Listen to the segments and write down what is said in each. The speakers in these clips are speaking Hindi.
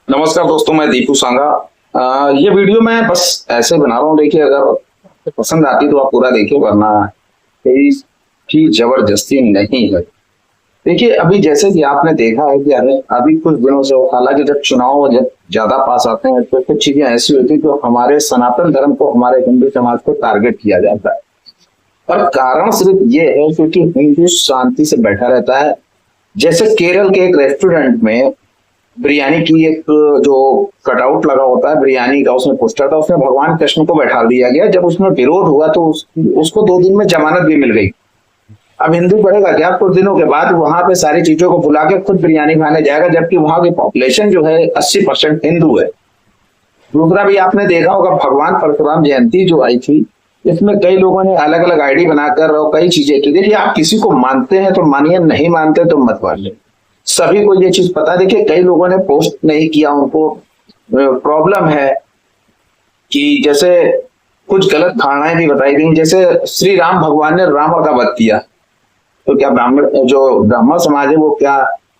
नमस्कार दोस्तों, मैं दीपू सांगा। ये वीडियो मैं बस ऐसे बना रहा हूँ। देखिए, अगर पसंद आती तो आप पूरा देखिए, वरना कोई की जबरदस्ती नहीं है। देखिए, अभी जैसे कि आपने देखा है कि अभी कुछ दिनों से, हालांकि जब चुनाव जब ज्यादा पास आते हैं तो कुछ चीजें ऐसी होती है जो हमारे सनातन धर्म को, हमारे हिंदू समाज को टारगेट किया जाता है। और कारण सिर्फ ये है क्योंकि हिंदू शांति से बैठा रहता है। जैसे केरल के एक रेस्टोरेंट में बिरयानी की एक जो कटआउट लगा होता है बिरयानी का, उसमें पोस्टर था, उसमें भगवान कृष्ण को बैठा दिया गया। जब उसमें विरोध हुआ तो उसको 2 दिन में जमानत भी मिल गई। अब हिंदू पढ़ेगा क्या? कुछ दिनों के बाद वहां पे सारी चीजों को भुला के खुद बिरयानी खाने जाएगा, जबकि वहां की पॉपुलेशन जो है 80% हिंदू है। दूसरा भी आपने देखा होगा, भगवान परशुराम जयंती जो आई थी, इसमें कई लोगों ने अलग अलग आईडी बनाकर और कई चीजें की। देखिए, आप किसी को मानते हैं तो मानिए, नहीं मानते तो मत मानिए। सभी को ये चीज पता है। देखिए, कई लोगों ने पोस्ट नहीं किया, उनको प्रॉब्लम है कि जैसे कुछ गलत धारणाएं भी बताई गई। जैसे श्री राम भगवान ने रावण का वध किया, तो क्या ब्राह्मण समाज है वो क्या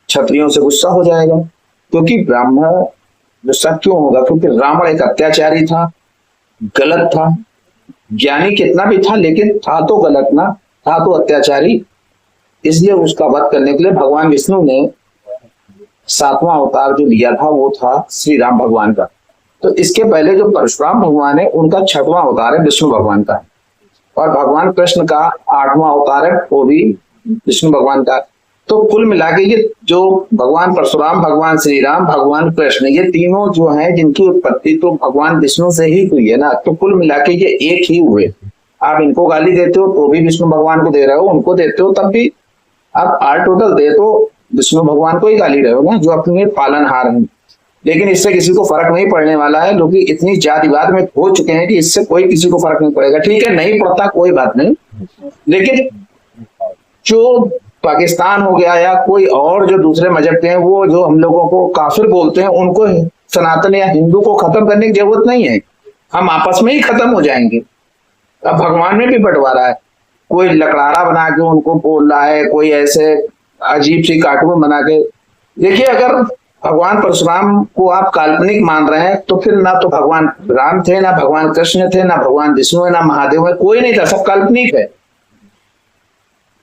क्षत्रियों से गुस्सा हो जाएगा? क्योंकि ब्राह्मण गुस्सा क्यों होगा? क्योंकि रावण एक अत्याचारी था, गलत था। ज्ञानी कितना भी था लेकिन था तो गलत ना, था तो अत्याचारी। इसलिए उसका वध करने के लिए भगवान विष्णु ने 7वां अवतार जो लिया था वो था श्री राम भगवान का। तो इसके पहले जो परशुराम भगवान है उनका 6वां अवतार है विष्णु भगवान का। और भगवान कृष्ण का 8वां अवतार है, वो भी विष्णु भगवान का। तो कुल मिला के ये जो भगवान परशुराम, भगवान श्री राम, भगवान कृष्ण, ये तीनों जो हैं जिनकी उत्पत्ति तो भगवान विष्णु से ही हुई है ना, तो कुल मिला के ये एक ही हुए। आप इनको गाली देते हो तो भी विष्णु भगवान को दे रहे हो, उनको देते हो तब भी आप आर टोटल दे तो विष्णु भगवान को ही गाली रहे हो ना, जो अपने पालनहार हैं। लेकिन इससे किसी को फर्क नहीं पड़ने वाला है। लोग इतनी जातिवाद में हो चुके हैं कि इससे कोई किसी को फर्क नहीं पड़ेगा। ठीक है, नहीं पड़ता, कोई बात नहीं। लेकिन जो पाकिस्तान हो गया या कोई और जो दूसरे मजहब के हैं, वो जो हम लोगों को काफिर बोलते हैं, उनको सनातन या हिंदू को खत्म करने की जरूरत नहीं है। हम आपस में ही खत्म हो जाएंगे। अब भगवान में भी बंटवारा है, कोई लकड़ारा बना के उनको बोल रहा है, कोई ऐसे अजीब सी कार्टून बना के। देखिए, अगर भगवान परशुराम को आप काल्पनिक मान रहे हैं तो फिर ना तो भगवान राम थे, ना भगवान कृष्ण थे, ना भगवान विष्णु है, ना महादेव है, कोई नहीं था। सब काल्पनिक है,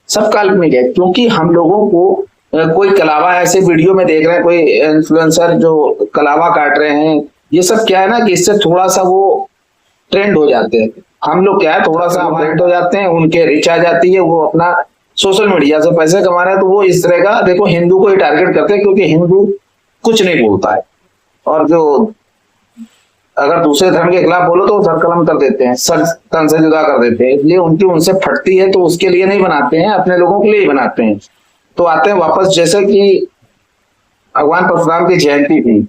सब काल्पनिक है। क्योंकि हम लोगों को कोई कलावा ऐसे वीडियो में देख रहे हैं, कोई इन्फ्लुएंसर जो कलावा काट रहे हैं, ये सब क्या है ना कि इससे थोड़ा सा वो ट्रेंड हो जाते हैं। हम लोग क्या है, थोड़ा सा अपडेट हो जाते हैं, उनके रीच आ जाती है, वो अपना सोशल मीडिया से पैसे कमा रहे हैं। तो वो इस तरह का, देखो, हिंदू को ही टारगेट करते हैं क्योंकि हिंदू कुछ नहीं बोलता है। और जो अगर दूसरे धर्म के खिलाफ बोलो तो सर कलम कर देते हैं, सर तन से जुदा कर देते हैं। इसलिए उनकी उनसे फटती है तो उसके लिए नहीं बनाते हैं, अपने लोगों के लिए ही बनाते हैं। तो आते हैं वापस, जैसे कि भगवान परशुराम की जयंती थी,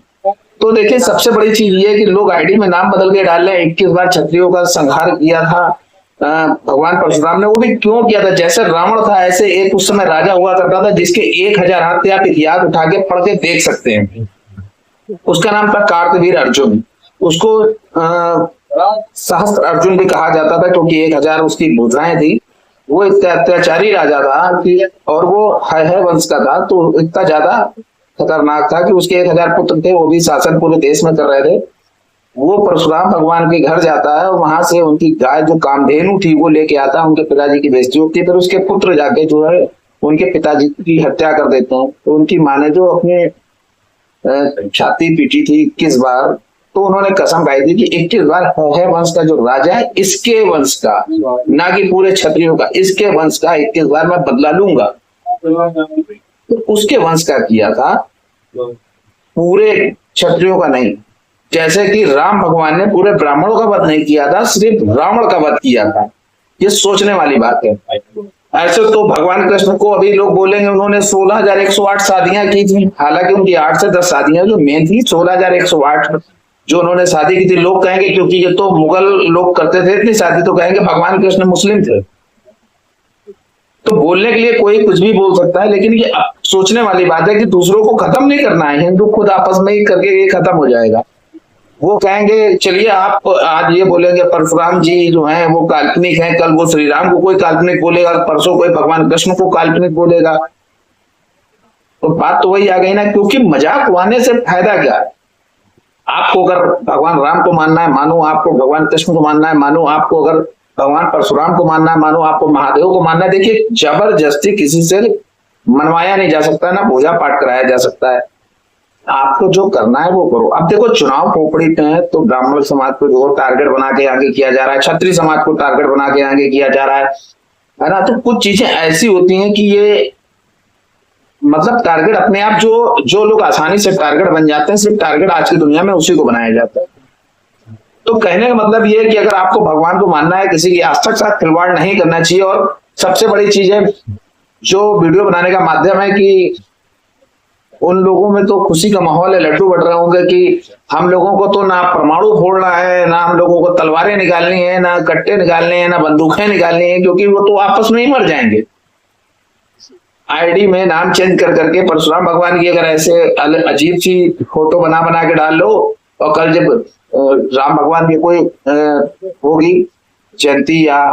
तो देखिए सबसे बड़ी चीज ये है कि लोग आईडी में नाम बदल के डाल रहे हैं। 21 बार क्षत्रियों का संहार किया था भगवान परशुराम ने। वो भी क्यों किया था? जैसे रावण था ऐसे एक उस समय राजा हुआ करता था जिसके 1000 हाथ थे। आप इतिहास उठा के पढ़ के देख सकते हैं। उसका नाम था कार्तवीर अर्जुन। उसको सहस्त्र अर्जुन भी कहा जाता था क्योंकि 1000 उसकी भुजाएं थी। वो इतना अत्याचारी राजा था कि, और वो है वंश का था, तो इतना ज्यादा खतरनाक था कि उसके 1000 पुत्र थे, वो भी शासन पूरे देश में कर रहे थे। वो परशुराम भगवान के घर जाता है और वहां से उनकी गाय जो कामधेनु थी वो लेके आता है। उनके पिताजी की बेइज्जती होती है, फिर उसके पुत्र जाके जो है उनके पिताजी की हत्या कर देते हैं। तो उनकी माँ ने जो अपने छाती पीटी थी 21 बार, तो उन्होंने कसम खाई थी कि 21 बार है वंश का जो राजा है, इसके वंश का, ना कि पूरे क्षत्रियों का, इसके वंश का 21 बार मैं बदला लूंगा। तो उसके वंश का किया था, पूरे क्षत्रियों का नहीं। जैसे कि राम भगवान ने पूरे ब्राह्मणों का वध नहीं किया था, सिर्फ रावण का वध किया था। ये सोचने वाली बात है। ऐसे तो भगवान कृष्ण को अभी लोग बोलेंगे उन्होंने 16,108 शादियां की थी, हालांकि उनकी 8 से 10 शादियां जो मेन थी, 16,108 जो उन्होंने शादी की थी। लोग कहेंगे क्योंकि ये तो मुगल लोग करते थे इतनी शादी, तो कहेंगे भगवान कृष्ण मुस्लिम थे। तो बोलने के लिए कोई कुछ भी बोल सकता है, लेकिन ये सोचने वाली बात है कि दूसरों को खत्म नहीं करना है। हिंदू खुद आपस में ही करके ये खत्म हो जाएगा। वो कहेंगे, चलिए आप आज ये बोलेंगे परशुराम जी जो हैं वो काल्पनिक हैं, कल वो श्री राम को कोई काल्पनिक बोलेगा, परसों कोई भगवान कृष्ण को काल्पनिक बोलेगा। तो बात तो वही आ गई ना, क्योंकि मजाक उड़ाने से फायदा क्या है? आपको अगर भगवान राम को मानना है मानो, आपको भगवान कृष्ण को मानना है मानो, आपको अगर भगवान परशुराम को मानना है मानो, आपको महादेव को मानना है। देखिए जबरदस्ती किसी से मनवाया नहीं जा सकता, ना पूजा पाठ कराया जा सकता है। आपको जो करना है वो करो। अब देखो चुनाव खोपड़ी में तो ब्राह्मण समाज को जो टारगेट बना के आगे किया जा रहा है, क्षत्रिय समाज को टारगेट बना के आगे किया जा रहा है ना। तो कुछ चीजें ऐसी होती हैं कि ये मतलब टारगेट अपने आप जो लोग आसानी से टारगेट बन जाते हैं, सिर्फ टारगेट आज की दुनिया में उसी को बनाया जाता है। तो कहने का मतलब ये है कि अगर आपको भगवान को मानना है, किसी की आस्था के साथ खिलवाड़ नहीं करना चाहिए। और सबसे बड़ी चीज है जो वीडियो बनाने का माध्यम है कि उन लोगों में तो खुशी का माहौल है, लड्डू बट रहे होंगे कि हम लोगों को तो ना परमाणु फोड़ना है, ना हम लोगों को तलवारें निकालनी है, ना कट्टे निकालने हैं, ना बंदूकें निकालनी है, क्योंकि वो तो आपस में ही मर जाएंगे। आईडी में नाम चेंज कर करके परशुराम भगवान की अगर ऐसे अजीब सी फोटो बना बना के डाल लो, और कल जब राम भगवान की कोई होगी जयंती या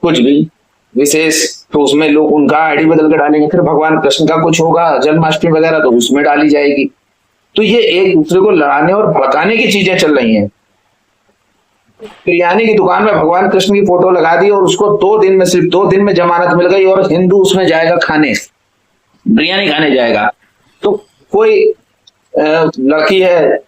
कुछ भी विशेष, तो उसमें लोग उनका आईडी बदल के डालेंगे। फिर भगवान कृष्ण का कुछ होगा जन्माष्टमी वगैरह, तो उसमें डाली जाएगी। तो ये एक दूसरे को लड़ाने और भड़काने की चीजें चल रही हैं। बिरयानी की दुकान में भगवान कृष्ण की फोटो लगा दी और उसको 2 दिन में, सिर्फ 2 दिन में जमानत मिल गई, और हिंदू उसमें जाएगा खाने, बिरयानी खाने जाएगा। तो कोई लड़की है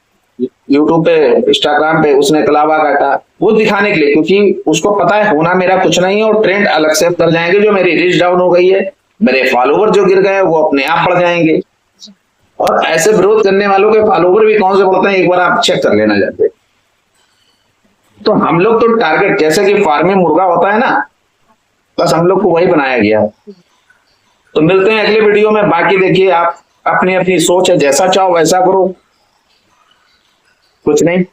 यूट्यूब पे, इंस्टाग्राम पे, उसने कलावा काटा वो दिखाने के लिए, क्योंकि उसको पता है होना मेरा कुछ नहीं है, और ट्रेंड अलग से कर जाएंगे। जो मेरी रीच डाउन हो गई है, मेरे फॉलोवर जो गिर गए वो अपने आप बढ़ जाएंगे। और ऐसे विरोध करने वालों के फॉलोवर भी कौन से बढ़ते हैं, एक बार आप चेक कर लेना जाते। तो हम लोग तो टारगेट, जैसे कि फार्मिंग मुर्गा होता है ना, बस हम लोग को वही बनाया गया। तो मिलते हैं अगले वीडियो में। बाकी देखिए आप अपनी अपनी सोच है, जैसा चाहो वैसा करो, कुछ नहीं।